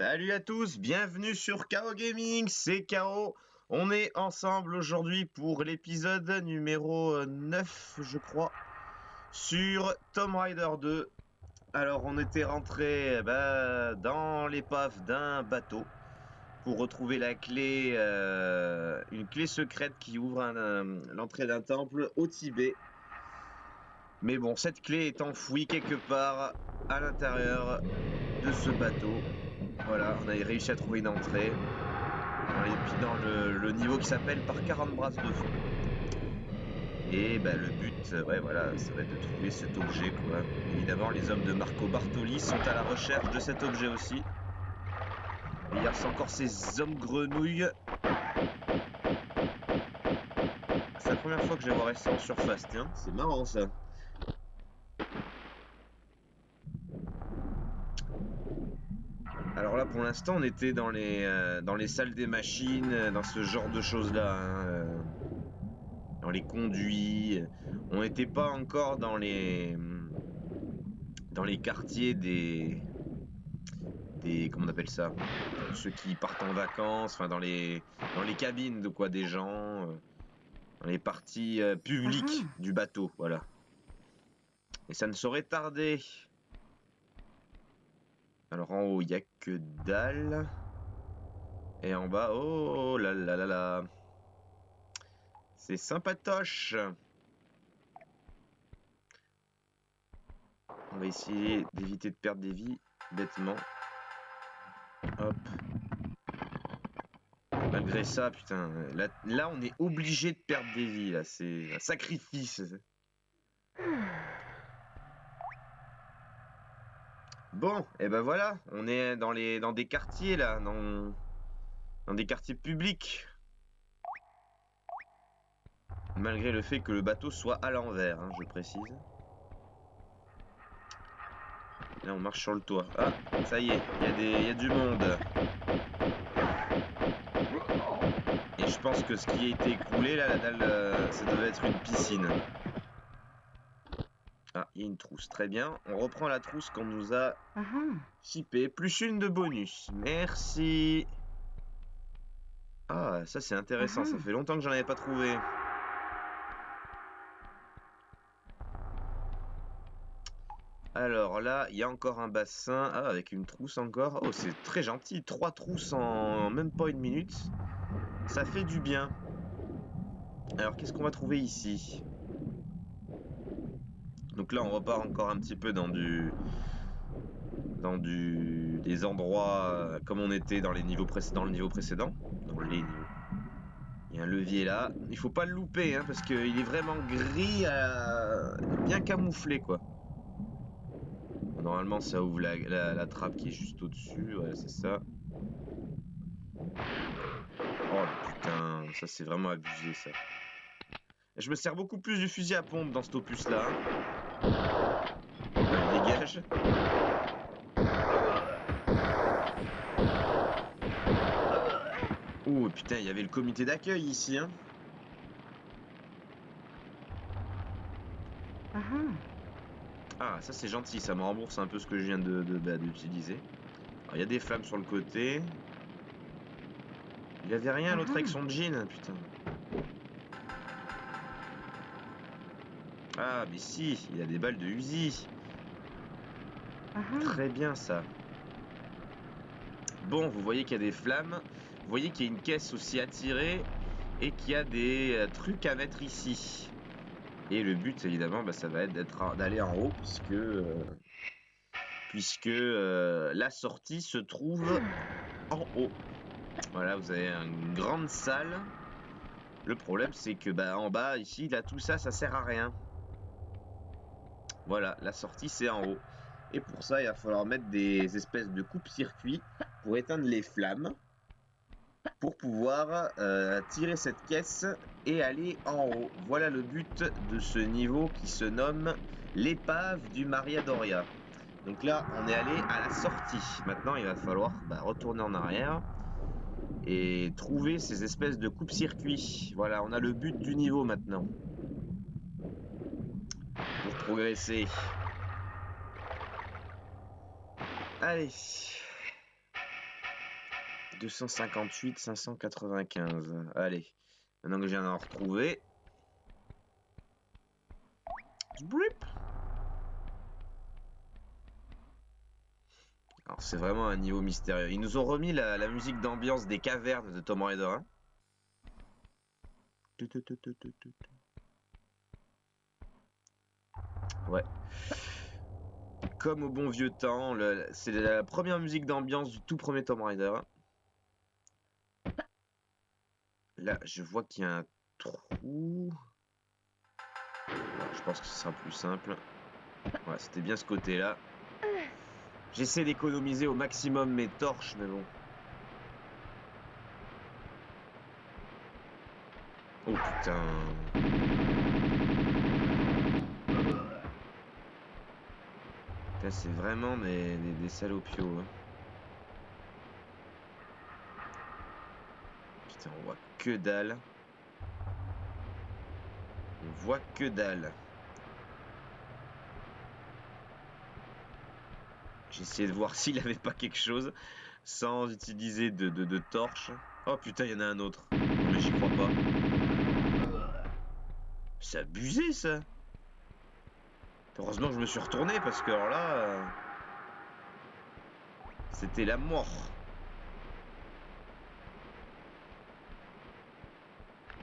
Salut à tous, bienvenue sur KO Gaming, c'est KO. On est ensemble aujourd'hui pour l'épisode numéro 9, je crois, sur Tomb Raider 2. Alors on était rentré dans l'épave d'un bateau pour retrouver la clé, une clé secrète qui ouvre l'entrée d'un temple au Tibet. Mais bon, cette clé est enfouie quelque part à l'intérieur de ce bateau. Voilà, on avait réussi à trouver une entrée dans le niveau qui s'appelle Par 40 brasses de fond. Et le but, voilà, ça va être de trouver cet objet, quoi. Évidemment, les hommes de Marco Bartoli sont à la recherche de cet objet aussi. Et il y a encore ces hommes grenouilles. C'est la première fois que je vais voir ça en surface, tiens, c'est marrant ça. Alors là, pour l'instant, on était dans les salles des machines, dans ce genre de choses-là, hein, dans les conduits. On n'était pas encore dans les quartiers des comment on appelle ça, ceux qui partent en vacances, enfin dans les cabines de quoi des gens, dans les parties publiques du bateau, voilà. Et ça ne saurait tarder. Alors en haut, il n'y a que dalle. Et en bas, oh là là là là. C'est sympatoche. On va essayer d'éviter de perdre des vies bêtement. Hop. Malgré ça, putain, là on est obligé de perdre des vies, là, c'est un sacrifice. Bon, et ben voilà, on est dans des quartiers là, dans des quartiers publics. Malgré le fait que le bateau soit à l'envers, hein, je précise. Là on marche sur le toit. Ah, ça y est, il y a du monde. Et je pense que ce qui a été écroulé là, la dalle, ça devait être une piscine. Ah, il y a une trousse, très bien. On reprend la trousse qu'on nous a chippée. Plus une de bonus. Merci. Ah, ça c'est intéressant, ça fait longtemps que j'en avais pas trouvé. Alors là, il y a encore un bassin. Ah, avec une trousse encore. Oh, c'est très gentil. 3 trousses en même pas une minute. Ça fait du bien. Alors, qu'est-ce qu'on va trouver ici? Donc là, on repart encore un petit peu dans des endroits comme on était dans le niveau précédent. Dans les niveaux. Il y a un levier là. Il faut pas le louper, hein, parce qu'il est vraiment gris, bien camouflé, quoi. Normalement, ça ouvre la trappe qui est juste au-dessus. Ouais, c'est ça. Oh putain, ça c'est vraiment abusé, ça. Je me sers beaucoup plus du fusil à pompe dans cet opus-là. Dégage. Oh putain, il y avait le comité d'accueil ici, hein. Ah, ça c'est gentil, ça me rembourse un peu ce que je viens d'utiliser. Alors il y a des flammes sur le côté. Il avait rien l'autre avec son jean, putain. Ah mais si, il a des balles de Uzi. Très bien ça. Bon, vous voyez qu'il y a des flammes. Vous voyez qu'il y a une caisse aussi à tirer. Et qu'il y a des trucs à mettre ici. Et le but évidemment, ça va être d'aller en haut. Puisque la sortie se trouve en haut. Voilà, vous avez une grande salle. Le problème c'est que en bas ici, là tout ça, ça sert à rien. Voilà, la sortie c'est en haut. Et pour ça, il va falloir mettre des espèces de coupe-circuits pour éteindre les flammes. Pour pouvoir tirer cette caisse et aller en haut. Voilà le but de ce niveau qui se nomme l'épave du Maria Doria. Donc là, on est allé à la sortie. Maintenant, il va falloir retourner en arrière et trouver ces espèces de coupe-circuits. Voilà, on a le but du niveau maintenant. Pour progresser. Allez. 258, 595. Allez, maintenant que je viens d'en retrouver. Brip. Alors c'est vraiment un niveau mystérieux. Ils nous ont remis la musique d'ambiance des cavernes de Tomb Raider 1. Ouais. Comme au bon vieux temps, c'est la première musique d'ambiance du tout premier Tomb Raider. Là, je vois qu'il y a un trou. Alors, je pense que ce sera plus simple. Ouais, c'était bien ce côté-là. J'essaie d'économiser au maximum mes torches, mais bon. Oh putain. Là, c'est vraiment des salopios. Hein. Putain, on voit que dalle. On voit que dalle. J'ai essayé de voir s'il avait pas quelque chose sans utiliser de torche. Oh putain, il y en a un autre. Non mais j'y crois pas. C'est abusé ça. Heureusement que je me suis retourné parce que alors là... c'était la mort.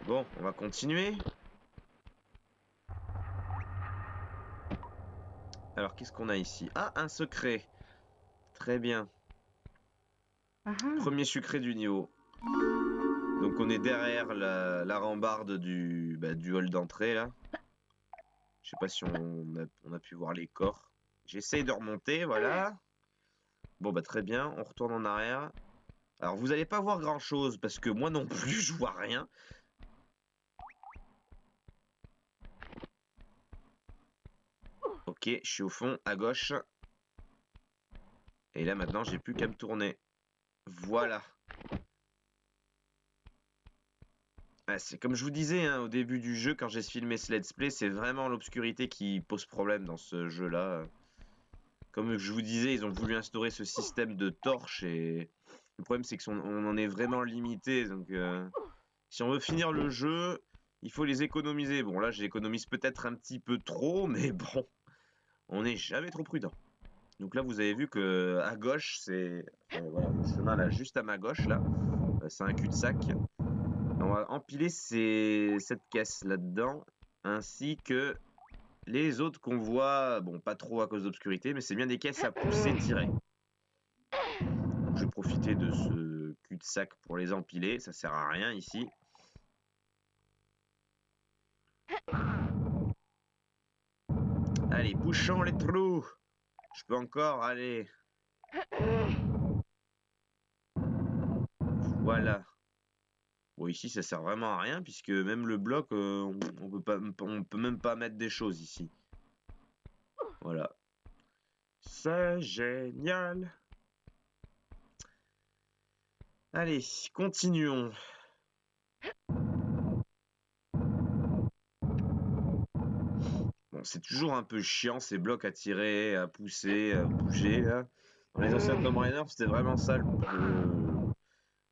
Bon, on va continuer. Alors, qu'est-ce qu'on a ici? Ah, un secret. Très bien. Premier secret du niveau. Donc, on est derrière la rambarde du hall d'entrée, là. Je sais pas si on a pu voir les corps. J'essaye de remonter, voilà. Bon, bah très bien. On retourne en arrière. Alors, vous allez pas voir grand-chose, parce que moi non plus, je vois rien. Ok, je suis au fond, à gauche. Et là, maintenant, j'ai plus qu'à me tourner. Voilà. Ah, c'est comme je vous disais hein, au début du jeu, quand j'ai filmé ce let's play, c'est vraiment l'obscurité qui pose problème dans ce jeu-là. Comme je vous disais, ils ont voulu instaurer ce système de torches et le problème c'est qu'on en est vraiment limité. Donc si on veut finir le jeu, il faut les économiser. Bon là, je l'économise peut-être un petit peu trop, mais bon, on n'est jamais trop prudent. Donc là, vous avez vu que à gauche, c'est voilà, le chemin là, juste à ma gauche là, c'est un cul-de-sac. On va empiler cette caisse là-dedans, ainsi que les autres qu'on voit, bon, pas trop à cause d'obscurité, mais c'est bien des caisses à pousser, tirer. Donc, je vais profiter de ce cul-de-sac pour les empiler, ça sert à rien ici. Allez, bouchons les trous. Je peux encore aller. Voilà. Bon, ici, ça sert vraiment à rien, puisque même le bloc, on peut même pas mettre des choses ici. Voilà. C'est génial. Allez, continuons. Bon, c'est toujours un peu chiant, ces blocs à tirer, à pousser, à bouger, là. Dans les anciens Tomb Raider, c'était vraiment ça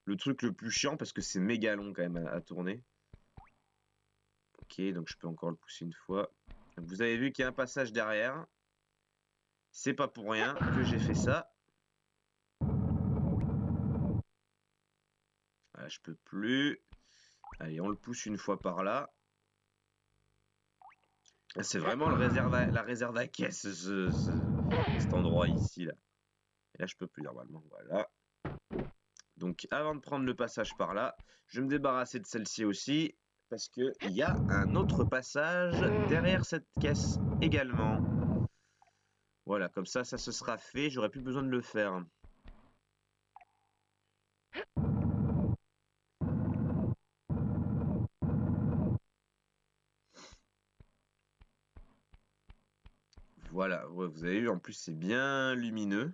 le truc le plus chiant, parce que c'est méga long, quand même, à tourner. Ok, donc je peux encore le pousser une fois. Vous avez vu qu'il y a un passage derrière. C'est pas pour rien que j'ai fait ça. Voilà, je peux plus. Allez, on le pousse une fois par là. C'est vraiment la réserve à caisse, cet endroit ici, là. Et là, je peux plus normalement. Voilà. Donc, avant de prendre le passage par là, je vais me débarrasser de celle-ci aussi. Parce qu'il y a un autre passage derrière cette caisse également. Voilà, comme ça se sera fait. J'aurai plus besoin de le faire. Voilà, ouais, vous avez vu, en plus c'est bien lumineux.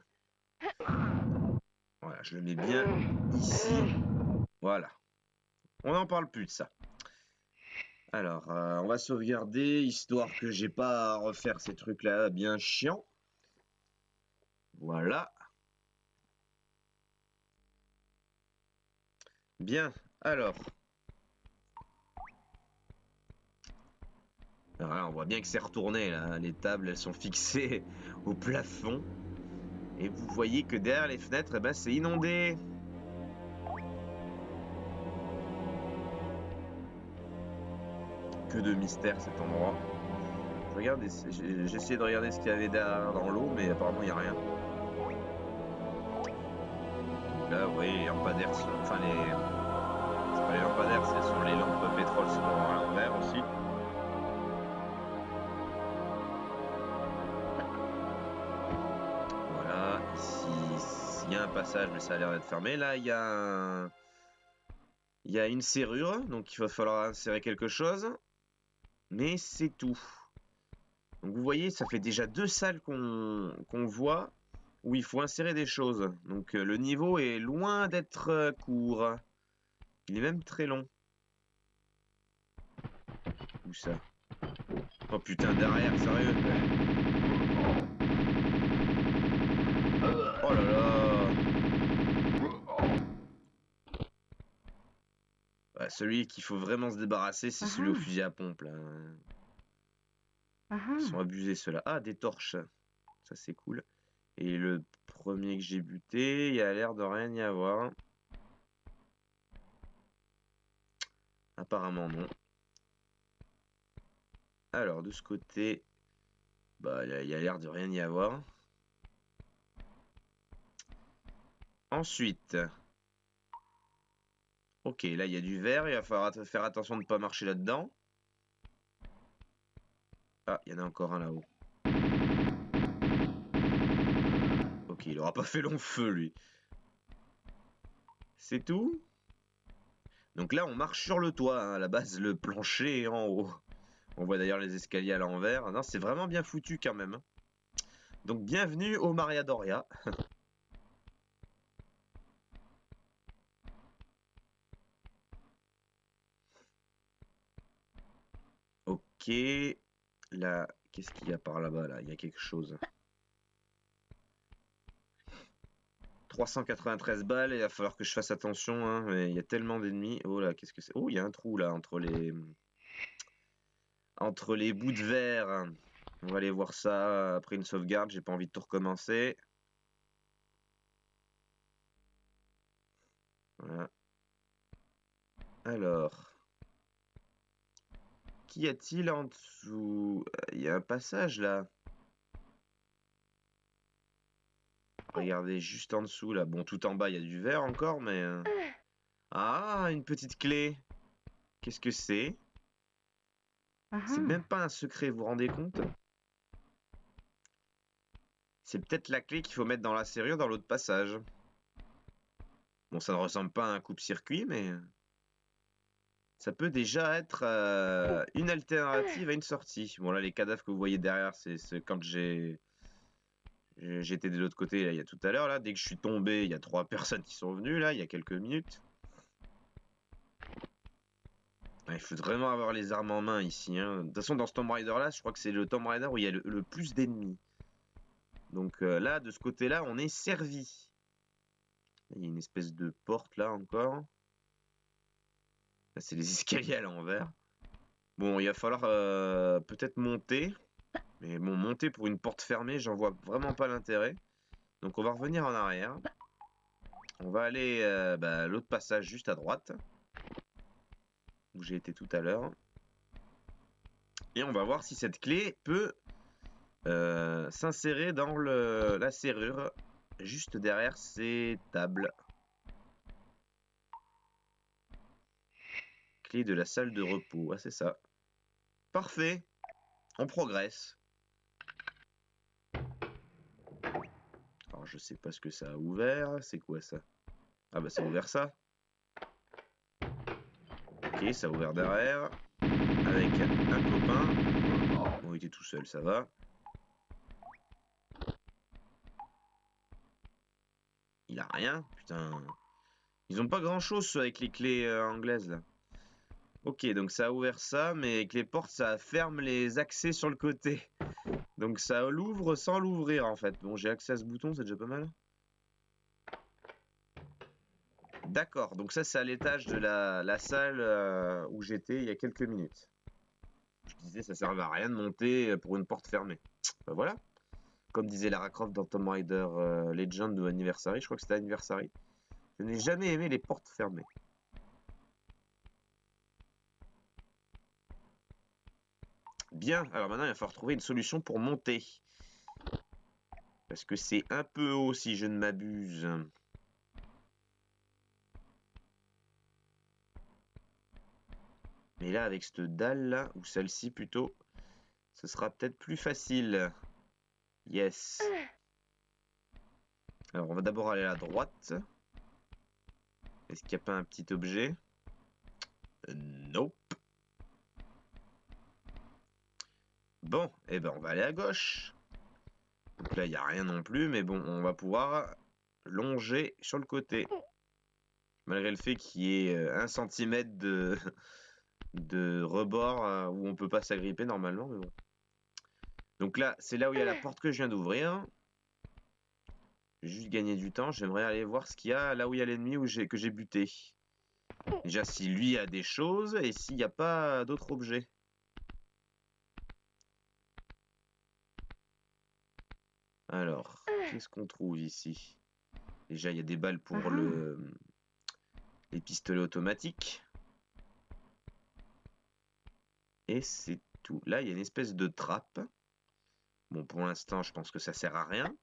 Voilà, je le mets bien ici. Voilà. On n'en parle plus de ça. Alors, on va sauvegarder, histoire que j'ai pas à refaire ces trucs-là bien chiants. Voilà. Bien, alors. Alors là, on voit bien que c'est retourné, là. Les tables, elles sont fixées au plafond. Et vous voyez que derrière les fenêtres, eh ben, c'est inondé. Que de mystère, cet endroit. J'ai essayé de regarder ce qu'il y avait derrière dans l'eau, mais apparemment, il n'y a rien. Donc là, vous voyez, les lampadaires sont... Enfin, c'est pas les lampadaires, ce sont les lampes pétrole, sont à l'envers aussi. Voilà, ici, il y a un passage, mais ça a l'air d'être fermé. Là, il y a une serrure, donc il va falloir insérer quelque chose. Mais c'est tout. Donc vous voyez, ça fait déjà 2 salles qu'on voit où il faut insérer des choses. Donc le niveau est loin d'être court. Il est même très long. Où ça? Oh putain, derrière, sérieux? Oh là là! Ouais, celui qu'il faut vraiment se débarrasser, c'est celui au fusil à pompe, là. Ils sont abusés, ceux-là. Ah, des torches. Ça, c'est cool. Et le premier que j'ai buté, il a l'air de rien y avoir. Apparemment, non. Alors, de ce côté, bah, il y a l'air de rien y avoir. Ensuite, ok, là, il y a du verre. Il va falloir faire attention de ne pas marcher là-dedans. Ah, il y en a encore un là-haut. Ok, il aura pas fait long feu, lui. C'est tout? Donc là, on marche sur le toit. Hein. À la base, le plancher est en haut. On voit d'ailleurs les escaliers à l'envers. Non, c'est vraiment bien foutu quand même. Donc, bienvenue au Maria Doria. Ok. Là, qu'est-ce qu'il y a par là-bas, là? Il y a quelque chose. 393 balles, il va falloir que je fasse attention, hein, mais il y a tellement d'ennemis. Oh là, qu'est-ce que c'est? Oh, il y a un trou là entre les bouts de verre. On va aller voir ça après une sauvegarde, j'ai pas envie de tout recommencer. Voilà. Alors, qu'y a-t-il en dessous? Il y a un passage là. Regardez juste en dessous là. Bon, tout en bas, il y a du verre encore, mais... Ah, une petite clé. Qu'est-ce que c'est? C'est même pas un secret, vous vous rendez compte? C'est peut-être la clé qu'il faut mettre dans la serrure dans l'autre passage. Bon, ça ne ressemble pas à un coupe-circuit, mais... Ça peut déjà être une alternative à une sortie. Bon, là, les cadavres que vous voyez derrière, c'est quand j'étais de l'autre côté, là, il y a tout à l'heure, là. Dès que je suis tombé, il y a 3 personnes qui sont venues, là, il y a quelques minutes. Il faut vraiment avoir les armes en main, ici. Hein. De toute façon, dans ce Tomb Raider-là, je crois que c'est le Tomb Raider où il y a le plus d'ennemis. Donc là, de ce côté-là, on est servi. Il y a une espèce de porte, là, encore. Là, c'est les escaliers à l'envers. Bon, il va falloir peut-être monter. Mais bon, monter pour une porte fermée, j'en vois vraiment pas l'intérêt. Donc on va revenir en arrière. On va aller à l'autre passage juste à droite. Où j'ai été tout à l'heure. Et on va voir si cette clé peut s'insérer dans la serrure. Juste derrière ces tables. Clé de la salle de repos. Ah, c'est ça. Parfait. On progresse. Alors, je sais pas ce que ça a ouvert. C'est quoi ça? Ah bah ça a ouvert ça. Ok, ça a ouvert derrière. Avec un copain. Bon, il était tout seul, ça va. Il a rien, putain. Ils ont pas grand chose avec les clés anglaises là. Ok, donc ça a ouvert ça, mais avec les portes, ça ferme les accès sur le côté. Donc ça l'ouvre sans l'ouvrir en fait. Bon, j'ai accès à ce bouton, c'est déjà pas mal. D'accord, donc ça c'est à l'étage de la salle où j'étais il y a quelques minutes. Je disais ça servait à rien de monter pour une porte fermée. Ben voilà, comme disait Lara Croft dans Tomb Raider Legend ou Anniversary, je crois que c'était Anniversary. Je n'ai jamais aimé les portes fermées. Bien, alors maintenant il va falloir trouver une solution pour monter. Parce que c'est un peu haut si je ne m'abuse. Mais là, avec cette dalle-là, ou celle-ci plutôt, ce sera peut-être plus facile. Yes. Alors, on va d'abord aller à droite. Est-ce qu'il n'y a pas un petit objet? Nope. Bon, eh ben on va aller à gauche. Donc là, il n'y a rien non plus, mais bon, on va pouvoir longer sur le côté. Malgré le fait qu'il y ait 1 cm de rebord où on peut pas s'agripper normalement, mais bon. Donc là, c'est là où il y a la porte que je viens d'ouvrir. J'ai juste gagné du temps. J'aimerais aller voir ce qu'il y a là où il y a l'ennemi que j'ai buté. Déjà, si lui a des choses et s'il n'y a pas d'autres objets. Alors, qu'est-ce qu'on trouve ici? Déjà, il y a des balles pour les pistolets automatiques. Et c'est tout. Là, il y a une espèce de trappe. Bon, pour l'instant, je pense que ça sert à rien.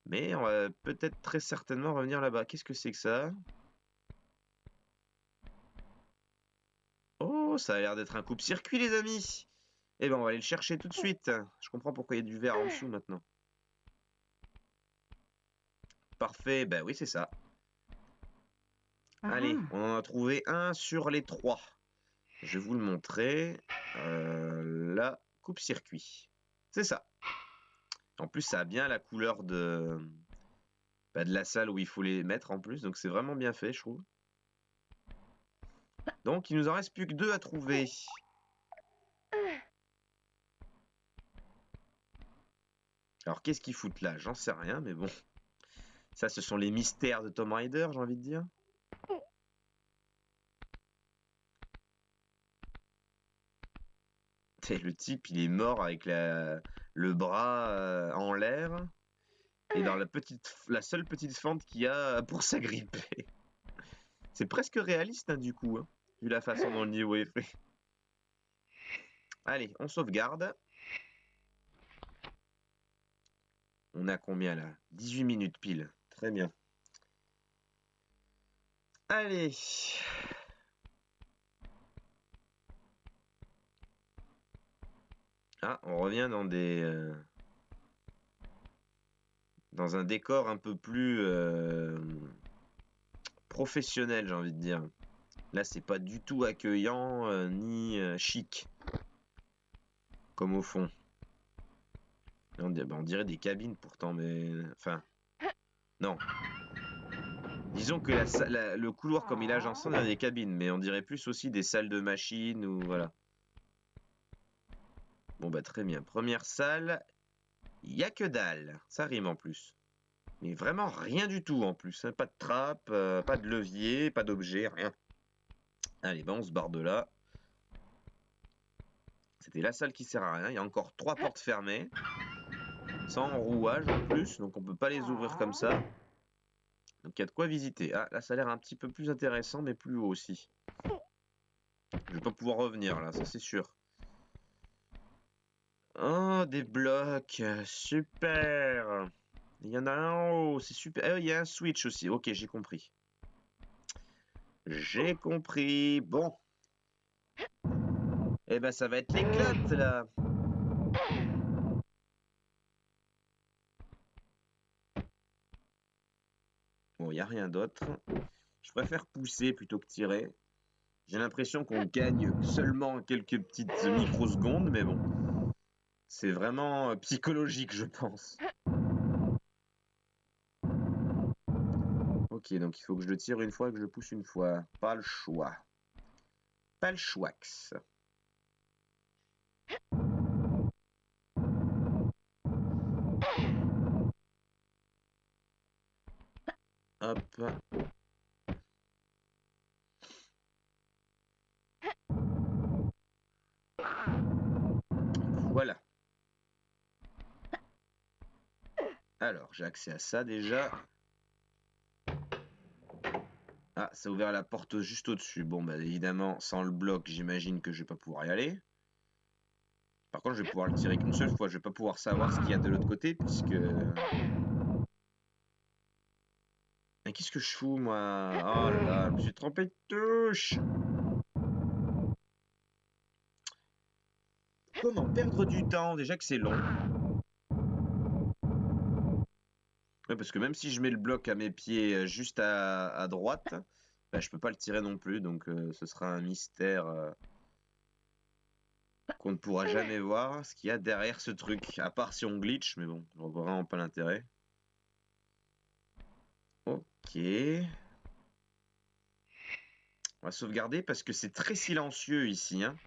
Mais on va peut-être très certainement revenir là-bas. Qu'est-ce que c'est que ça? Oh, ça a l'air d'être un coupe-circuit, les amis. Eh ben, on va aller le chercher tout de suite. Je comprends pourquoi il y a du verre en dessous maintenant. Parfait, ben oui, c'est ça. Allez, on en a trouvé un sur les 3. Je vais vous le montrer. La coupe-circuit. C'est ça. En plus, ça a bien la couleur de la salle où il faut les mettre en plus. Donc, c'est vraiment bien fait, je trouve. Donc, il nous en reste plus que 2 à trouver. Alors, qu'est-ce qu'ils foutent là? J'en sais rien, mais bon. Ça, ce sont les mystères de Tomb Raider, j'ai envie de dire. Et le type, il est mort avec le bras en l'air. Et dans la seule petite fente qu'il y a pour s'agripper. C'est presque réaliste, hein, du coup. Hein, vu la façon dont le niveau est fait. Allez, on sauvegarde. On a combien là? 18 minutes pile. Très bien. Allez. Ah, on revient dans un décor un peu plus professionnel, j'ai envie de dire. Là, c'est pas du tout accueillant ni chic. Comme au fond. On dirait des cabines pourtant, mais... Enfin... Non. Disons que le couloir comme il est agencé, on a des cabines, mais on dirait plus aussi des salles de machines ou... Voilà. Bon bah très bien. Première salle, il n'y a que dalle. Ça rime en plus. Mais vraiment rien du tout en plus. Hein. Pas de trappe, pas de levier, pas d'objet, rien. Allez, bah on se barre de là. C'était la salle qui sert à rien. Il y a encore 3 portes fermées. Sans rouage en plus, donc on peut pas les ouvrir comme ça. Donc il y a de quoi visiter. Ah, là ça a l'air un petit peu plus intéressant, mais plus haut aussi. Je vais pas pouvoir revenir là, ça c'est sûr. Oh, des blocs, super. Il y en a un en haut, c'est super. Il y a un switch aussi, ok, j'ai compris. J'ai compris, bon. Eh ben ça va être l'éclate là. Bon, il n'y a rien d'autre. Je préfère pousser plutôt que tirer. J'ai l'impression qu'on gagne seulement quelques petites microsecondes, mais bon. C'est vraiment psychologique, je pense. Ok, donc il faut que je le tire une fois, que je le pousse une fois. Pas le choix. Pas le choix. Hop. Alors, j'ai accès à ça déjà. Ah, ça a ouvert la porte juste au-dessus. Bon, bah évidemment, sans le bloc, j'imagine que je vais pas pouvoir y aller. Par contre, je vais pouvoir le tirer qu'une seule fois. Je vais pas pouvoir savoir ce qu'il y a de l'autre côté, puisque... Mais qu'est-ce que je fous, moi? Oh là là, je me suis trompé de touche. Comment perdre du temps? Déjà que c'est long. Ouais, parce que même si je mets le bloc à mes pieds juste à droite, bah, je peux pas le tirer non plus. Donc ce sera un mystère qu'on ne pourra jamais voir. Ce qu'il y a derrière ce truc. À part si on glitch, mais bon, je vois vraiment pas l'intérêt. Ok. On va sauvegarder parce que c'est très silencieux ici. Hein.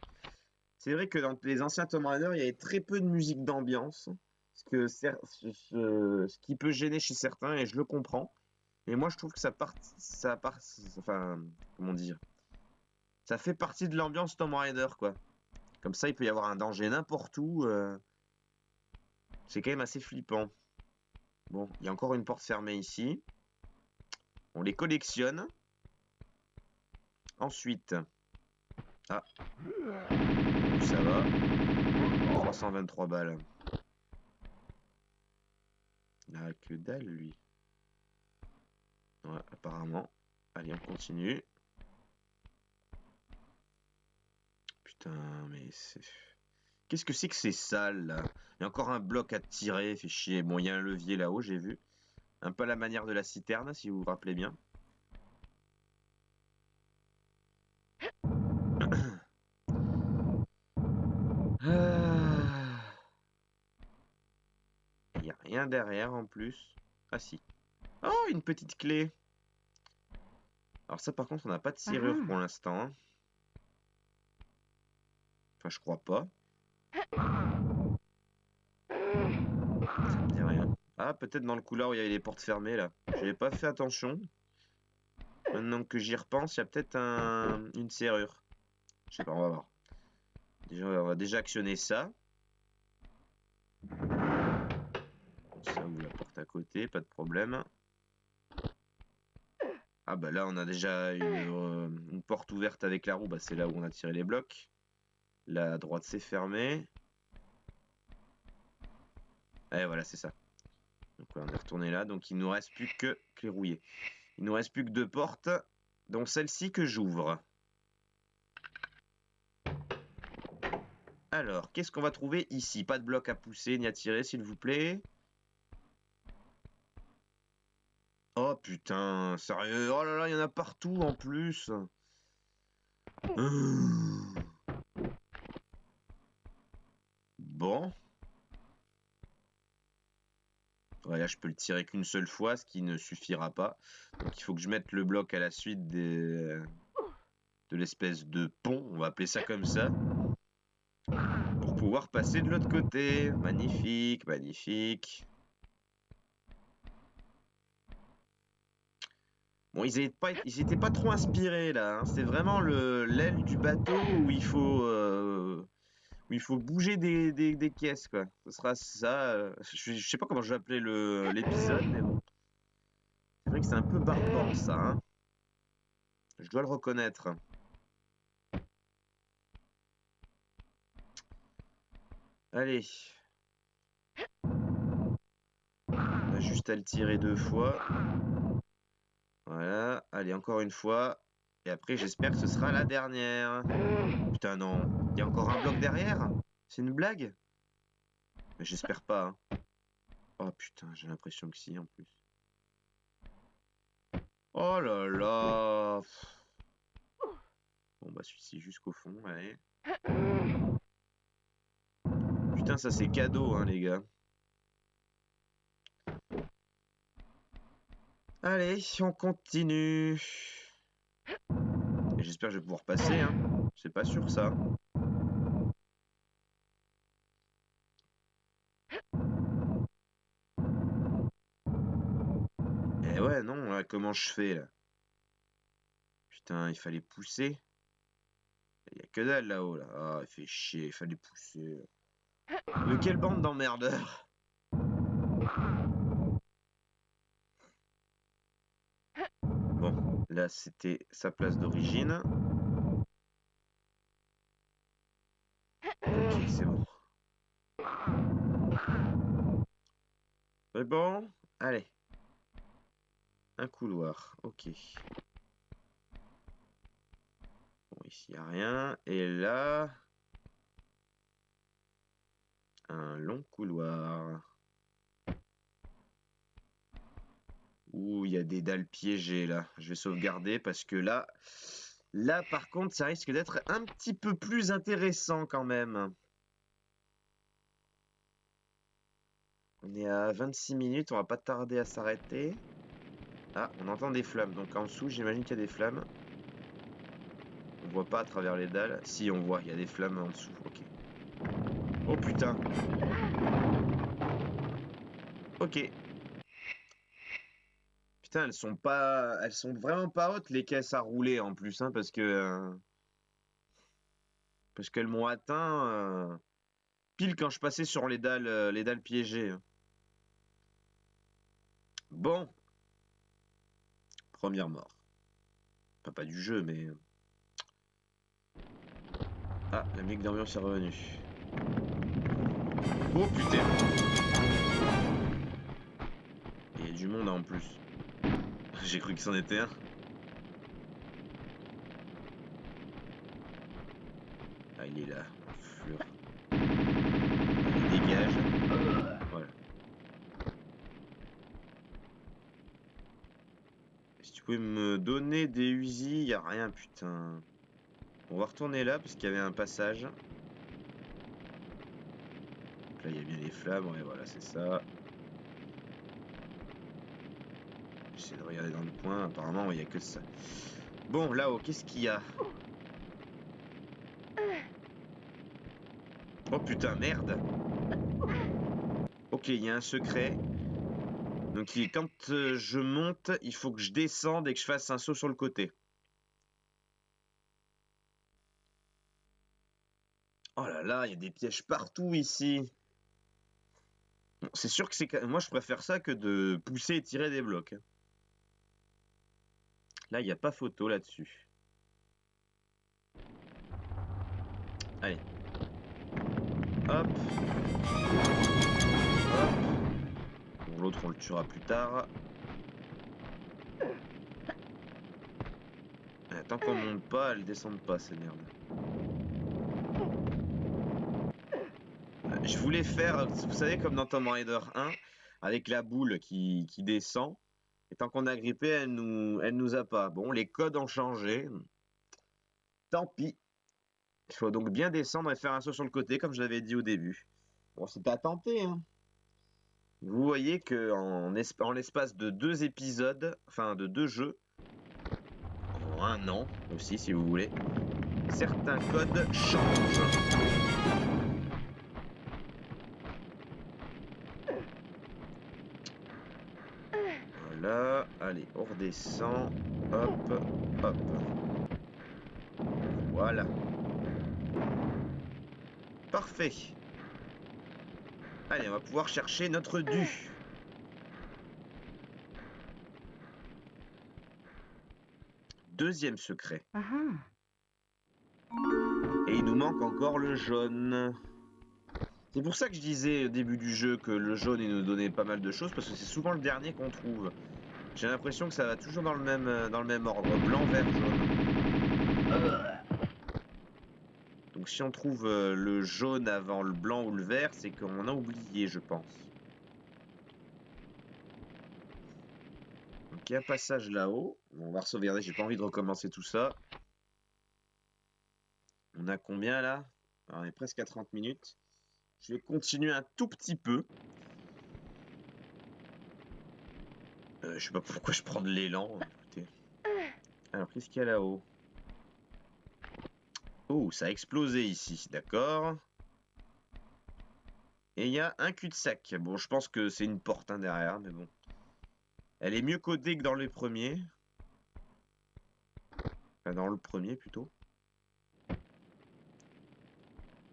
C'est vrai que dans les anciens Tomb Raider, il y avait très peu de musique d'ambiance. Ce qui peut gêner chez certains, et je le comprends. Et moi, je trouve que enfin, comment dire, ça fait partie de l'ambiance Tomb Raider, quoi. Comme ça, il peut y avoir un danger n'importe où. C'est quand même assez flippant. Bon, il y a encore une porte fermée ici. On les collectionne. Ensuite, ah, ça va. 323 balles. Il n'a que dalle, lui. Ouais, apparemment. Allez, on continue. Putain, mais c'est... Qu'est-ce que c'est que ces salles, là? Il y a encore un bloc à tirer, fait chier. Bon, il y a un levier là-haut, j'ai vu. Un peu à la manière de la citerne, si vous vous rappelez bien. Il n'y a rien derrière, en plus. Ah, si. Oh, une petite clé. Alors ça, par contre, on n'a pas de serrure pour l'instant. Hein. Enfin, je crois pas. Ça me dit rien. Ah, peut-être dans le couloir où il y avait les portes fermées, là. J'avais pas fait attention. Maintenant que j'y repense, il y a peut-être une serrure. Je sais pas, on va voir. Déjà, on va déjà actionner ça. Ça ouvre la porte à côté, pas de problème. Ah bah là, on a déjà une porte ouverte avec la roue. Bah, c'est là où on a tiré les blocs. Là, à droite, c'est fermé. Et voilà, c'est ça. Donc on est retourné là. Donc il nous reste plus que clé rouillée. Il nous reste plus que 2 portes, dont celle-ci que j'ouvre. Alors, qu'est-ce qu'on va trouver ici? Pas de bloc à pousser ni à tirer, s'il vous plaît. Oh putain, sérieux? Oh là là, il y en a partout en plus. Bon. Ouais, là, je peux le tirer qu'une seule fois, ce qui ne suffira pas. Donc il faut que je mette le bloc à la suite de l'espèce de pont, on va appeler ça comme ça, pour pouvoir passer de l'autre côté. Magnifique, magnifique. Bon, ils étaient pas trop inspirés là. Hein. C'est vraiment l'aile du bateau où il faut bouger des caisses, quoi. Ce sera ça. Je sais pas comment je vais appeler l'épisode, mais bon. C'est vrai que c'est un peu barbant, ça. Hein. Je dois le reconnaître. Allez. On a juste à le tirer 2 fois. Voilà. Allez, encore une fois. Et après, j'espère que ce sera la dernière. Putain, non. Il y a encore un bloc derrière? C'est une blague? Mais j'espère pas. Hein. Oh putain, j'ai l'impression que si, en plus. Oh là là. Bon, bah celui-ci jusqu'au fond, allez. Putain, ça c'est cadeau, hein, les gars. Allez, on continue. Et j'espère que je vais pouvoir passer, hein. C'est pas sûr, ça. Eh ouais, non, là, comment je fais, là? Putain, il fallait pousser. Il y a que dalle, là-haut, là. Ah, il fait chier, il fallait pousser. Mais quelle bande d'emmerdeurs! Là, c'était sa place d'origine. Ok, c'est bon. C'est bon? Allez. Un couloir, ok. Bon, ici, il n'y a rien. Et là... un long couloir. Ouh, il y a des dalles piégées, là. Je vais sauvegarder parce que là... Là, par contre, ça risque d'être un petit peu plus intéressant quand même. On est à 26 minutes, on va pas tarder à s'arrêter. Ah, on entend des flammes. Donc en dessous, j'imagine qu'il y a des flammes. On voit pas à travers les dalles. Si, on voit, il y a des flammes en dessous. Ok. Oh putain. Ok. Putain, elles sont vraiment pas hautes les caisses à rouler en plus, hein, parce qu'elles m'ont atteint pile quand je passais sur les dalles piégées. Bon, première mort. Enfin, pas du jeu, mais... Ah, la musique d'ambiance est revenue. Oh putain. Il y a du monde en plus. J'ai cru que c'en était un. Ah, il est là, Fleur. Il dégage. Voilà. Si tu pouvais me donner des Uzi, y a rien, putain. On va retourner là parce qu'il y avait un passage. Donc là, il y a bien les flammes, ouais, voilà, c'est ça. J'essaie de regarder dans le coin, apparemment, il n'y a que ça. Bon, là-haut, qu'est-ce qu'il y a? Oh putain, merde! Ok, il y a un secret. Donc quand je monte, il faut que je descende et que je fasse un saut sur le côté. Oh là là, il y a des pièges partout ici. Bon, c'est sûr que c'est... Moi, je préfère ça que de pousser et tirer des blocs. Là, il n'y a pas photo là-dessus. Allez. Hop. Hop. Bon, l'autre, on le tuera plus tard. Tant qu'on monte pas, elles descendent pas, ces merdes. Je voulais faire, vous savez, comme dans Tomb Raider 1, avec la boule qui descend. Et tant qu'on a grippé, elle nous a pas. Bon, les codes ont changé. Tant pis. Il faut donc bien descendre et faire un saut sur le côté, comme je l'avais dit au début. Bon, c'était à tenter, hein. Vous voyez que en l'espace de 2 épisodes, enfin de 2 jeux, en 1 an aussi, si vous voulez, certains codes changent. Voilà, allez, on redescend, hop, hop. Voilà. Parfait. Allez, on va pouvoir chercher notre dû. Deuxième secret. Et il nous manque encore le jaune. C'est pour ça que je disais au début du jeu que le jaune il nous donnait pas mal de choses, parce que c'est souvent le dernier qu'on trouve. J'ai l'impression que ça va toujours dans le même ordre. Blanc, vert, jaune. Donc si on trouve le jaune avant le blanc ou le vert, c'est qu'on a oublié, je pense. Donc il y a un passage là-haut. On va sauvegarder, j'ai pas envie de recommencer tout ça. On a combien là? Alors, on est presque à 30 minutes. Je vais continuer un tout petit peu. Je sais pas pourquoi je prends de l'élan. Écoutez. Alors, qu'est-ce qu'il y a là-haut? Oh, ça a explosé ici, d'accord. Et il y a un cul-de-sac. Bon, je pense que c'est une porte derrière, mais bon. Elle est mieux codée que dans les premiers. Enfin, dans le premier, plutôt.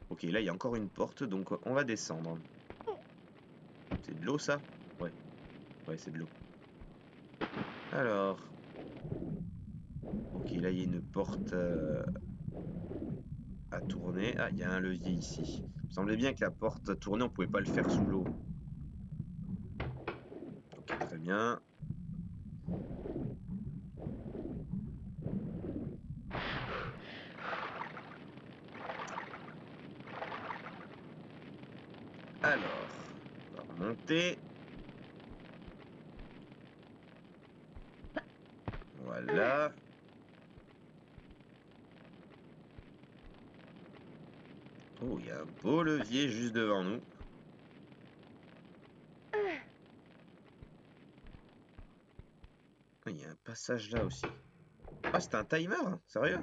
Ok, là, il y a encore une porte, donc on va descendre. C'est de l'eau, ça? Ouais. Ouais, c'est de l'eau. Alors... Ok, là il y a une porte à tourner. Ah, il y a un levier ici. Il me semblait bien que la porte à tourner, on pouvait pas le faire sous l'eau. Ok, très bien. Alors, on va remonter. Voilà. Oh, il y a un beau levier juste devant nous. Il y a un passage là aussi. Ah, c'est un timer? Sérieux?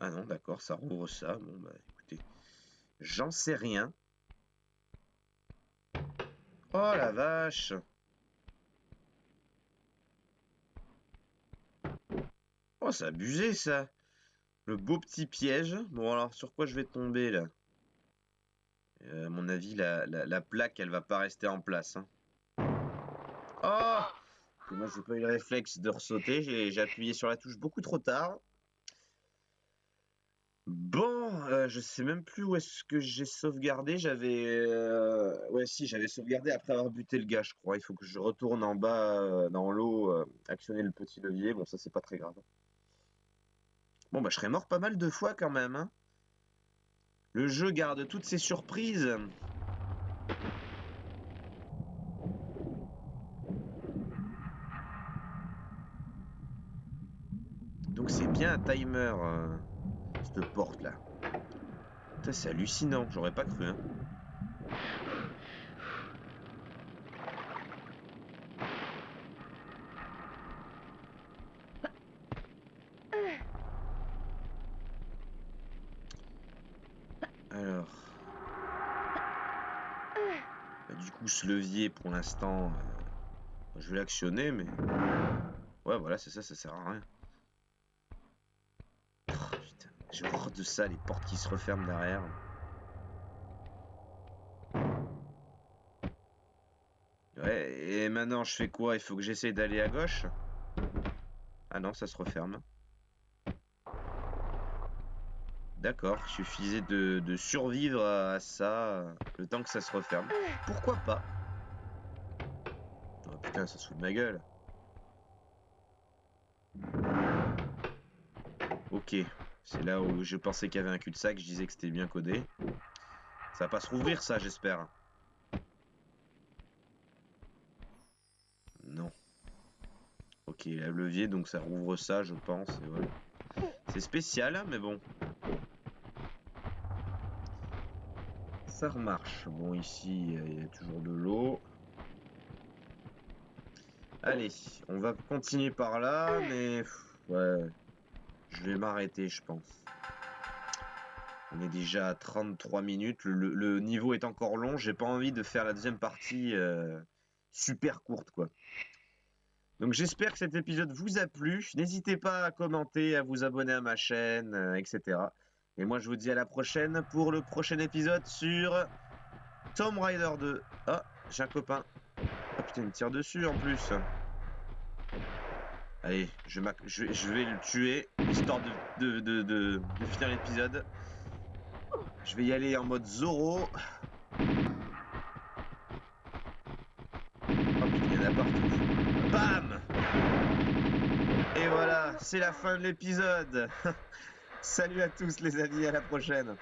Ah non, d'accord, ça rouvre ça. Bon, bah écoutez, j'en sais rien. Oh la vache! Oh, c'est abusé ça! Le beau petit piège. Bon, alors, sur quoi je vais tomber là? À mon avis, la plaque, elle va pas rester en place. Hein. Oh! Moi, j'ai pas eu le réflexe de ressauter. J'ai appuyé sur la touche beaucoup trop tard. Bon, je sais même plus où est-ce que j'ai sauvegardé. Ouais, si, j'avais sauvegardé après avoir buté le gars, je crois. Il faut que je retourne en bas dans l'eau, actionner le petit levier. Bon, ça, c'est pas très grave. Bon, bah, je serais mort pas mal de fois quand même. Hein. Le jeu garde toutes ses surprises. Donc, c'est bien un timer, cette porte-là. C'est hallucinant, j'aurais pas cru. Hein. Alors. Bah, du coup, ce levier, pour l'instant, je vais l'actionner, mais... Ouais, voilà, c'est ça, ça sert à rien. Oh, putain, j'ai horreur de ça, les portes qui se referment derrière. Ouais, et maintenant, je fais quoi? Il faut que j'essaye d'aller à gauche? Ah non, ça se referme. D'accord, il suffisait de survivre à ça le temps que ça se referme. Pourquoi pas? Oh putain, ça se fout de ma gueule. Ok, c'est là où je pensais qu'il y avait un cul-de-sac, je disais que c'était bien codé. Ça va pas se rouvrir ça, j'espère. Non. Ok, le levier, donc ça rouvre ça, je pense. Et voilà. C'est spécial, mais bon. Ça remarche. Bon, ici, il y a toujours de l'eau. Allez, on va continuer par là, mais... Ouais, je vais m'arrêter, je pense. On est déjà à 33 minutes. Le niveau est encore long. J'ai pas envie de faire la deuxième partie super courte, quoi. Donc j'espère que cet épisode vous a plu. N'hésitez pas à commenter, à vous abonner à ma chaîne, etc. Et moi, je vous dis à la prochaine pour le prochain épisode sur Tomb Raider 2. Ah, j'ai un copain. Ah putain, il me tire dessus en plus. Allez, je vais le tuer, histoire de finir l'épisode. Je vais y aller en mode Zoro. Oh putain, il y en a partout. Bam! Et voilà, c'est la fin de l'épisode. Salut à tous les amis, à la prochaine.